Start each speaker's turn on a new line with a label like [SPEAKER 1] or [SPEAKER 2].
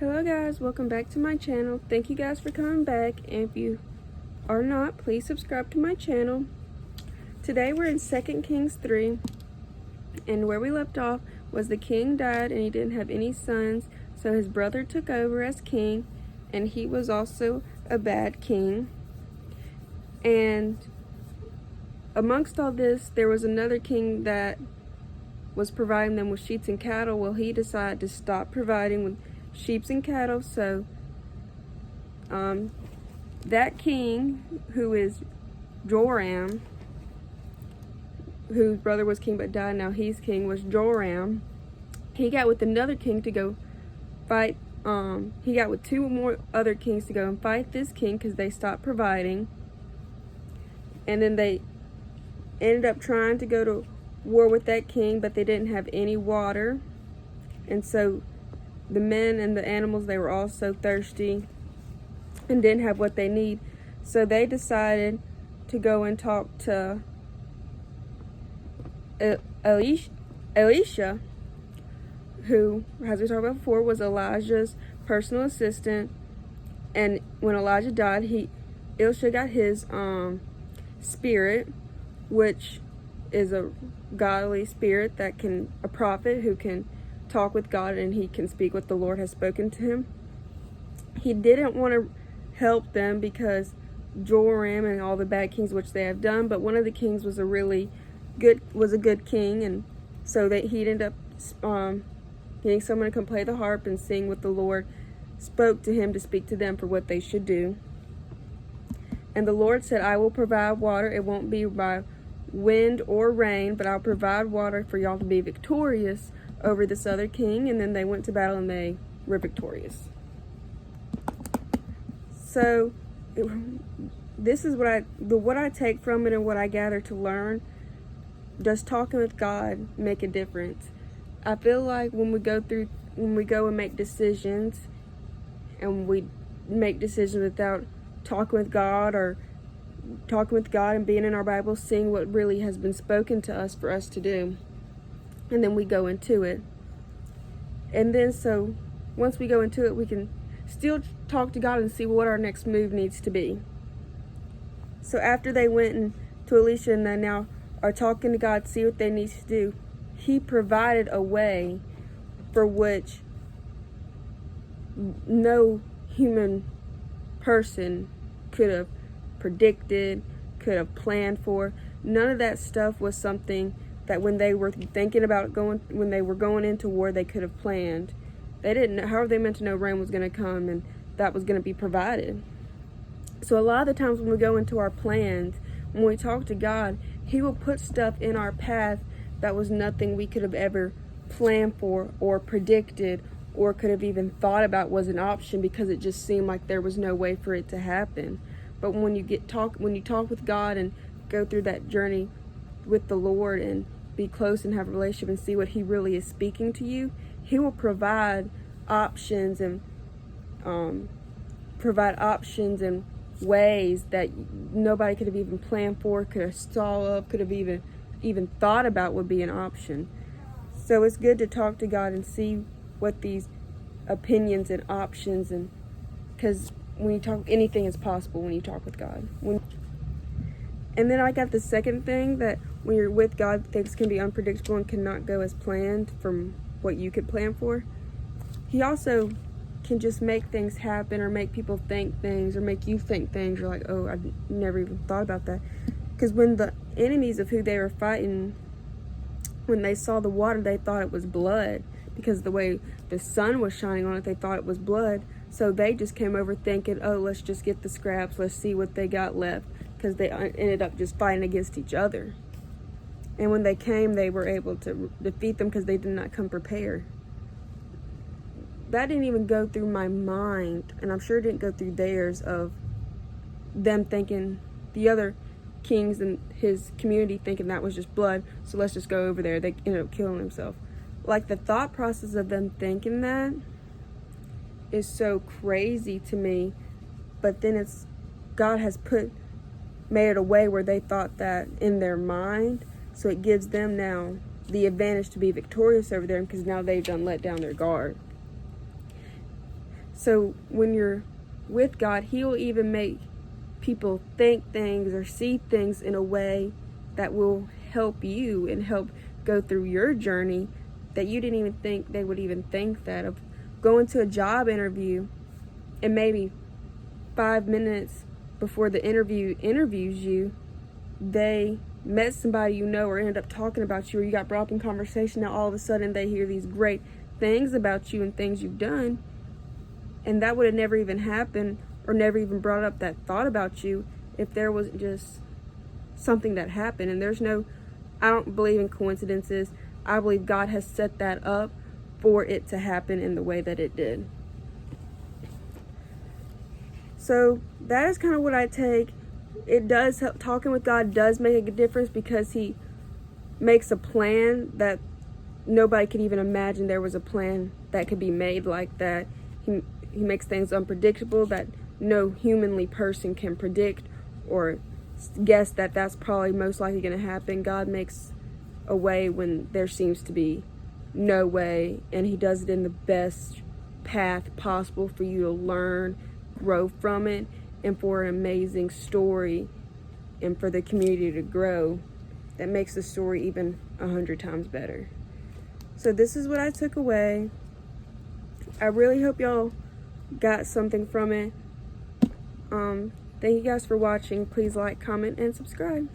[SPEAKER 1] Hello guys, welcome back to my channel. Thank you guys for coming back, and if you are not, please subscribe to my channel. Today we're in 2 Kings 3, and where we left off was the king died and he didn't have any sons, so his brother took over as king, and he was also a bad king. And amongst all this, there was another king that was providing them with sheep and cattle. Well, he decided to stop providing with sheep and cattle, so that king, who is Joram, whose brother was king but died, now he's king, was Joram. He got with another king to go fight. He got with two more other kings to go and fight this king because they stopped providing. And then they ended up trying to go to war with that king, but they didn't have any water. And so the men and the animals, they were all so thirsty and didn't have what they need. So they decided to go and talk to Elisha, who, as we talked about before, was Elijah's personal assistant. And when Elijah died, Elisha got his spirit, which is a godly spirit that can, a prophet who can talk with God, and he can speak what the Lord has spoken to him. He didn't want to help them because Joram and all the bad kings which they have done, but one of the kings was a good king, and so that he'd end up getting someone to come play the harp and sing what the Lord spoke to him to speak to them for what they should do. And the Lord said, I will provide water. It won't be by wind or rain, but I'll provide water for y'all to be victorious over this other king. And then they went to battle and they were victorious. So this is what I take from it and what I gather to learn. Does talking with God make a difference? I feel like when we go and make decisions, and we make decisions without talking with God, or talking with God and being in our Bible, seeing what really has been spoken to us for us to do, and then we go into it. And then so once we go into it, we can still talk to God and see what our next move needs to be. So after they went to Elisha and they now are talking to God, see what they need to do, he provided a way for which no human person could have predicted, could have planned for. None of that stuff was something that when they were thinking about when they were going into war, they could have planned. They didn't know. However, they meant to know rain was going to come and that was going to be provided. So a lot of the times when we go into our plans, when we talk to God, he will put stuff in our path that was nothing we could have ever planned for or predicted or could have even thought about was an option, because it just seemed like there was no way for it to happen. But when you talk with God and go through that journey with the Lord and be close and have a relationship and see what he really is speaking to you, he will provide options and ways that nobody could have even planned for, could have thought of, could have even thought about would be an option. So it's good to talk to God and see what these opinions and options, and because when you talk, anything is possible when you talk with God. And then I got the second thing, that when you're with God, things can be unpredictable and cannot go as planned from what you could plan for. He also can just make things happen, or make people think things, or make you think things. You're like, oh, I never even thought about that. Because when the enemies of who they were fighting, when they saw the water, they thought it was blood, because the way the sun was shining on it, they thought it was blood. So they just came over thinking, oh, let's just get the scraps, let's see what they got left, because they ended up just fighting against each other. And when they came, they were able to defeat them because they did not come prepared. That didn't even go through my mind, and I'm sure it didn't go through theirs, of them thinking, the other kings and his community thinking that was just blood, so let's just go over there. They ended up killing themselves. Like, the thought process of them thinking that is so crazy to me. But then God has made it a way where they thought that in their mind, so it gives them now the advantage to be victorious over them, because now they've let down their guard. So when you're with God, He'll even make people think things or see things in a way that will help you and help go through your journey that you didn't even think they would even think that. Of going to a job interview and maybe 5 minutes before the interview interviews you, they met somebody you know or ended up talking about you, or you got brought up in conversation. Now all of a sudden they hear these great things about you and things you've done, and that would have never even happened or never even brought up that thought about you if there wasn't just something that happened. And I don't believe in coincidences. I believe God has set that up for it to happen in the way that it did. So that is kind of what I take. It does help. Talking with God does make a difference, because He makes a plan that nobody could even imagine there was a plan that could be made like that. He makes things unpredictable that no humanly person can predict or guess that that's probably most likely going to happen. God makes a way when there seems to be no way, and He does it in the best path possible for you to learn, grow from it, and for an amazing story and for the community to grow that makes the story even 100 times better. So this is what I took away. I really hope y'all got something from it. Thank you guys for watching. Please like, comment, and subscribe.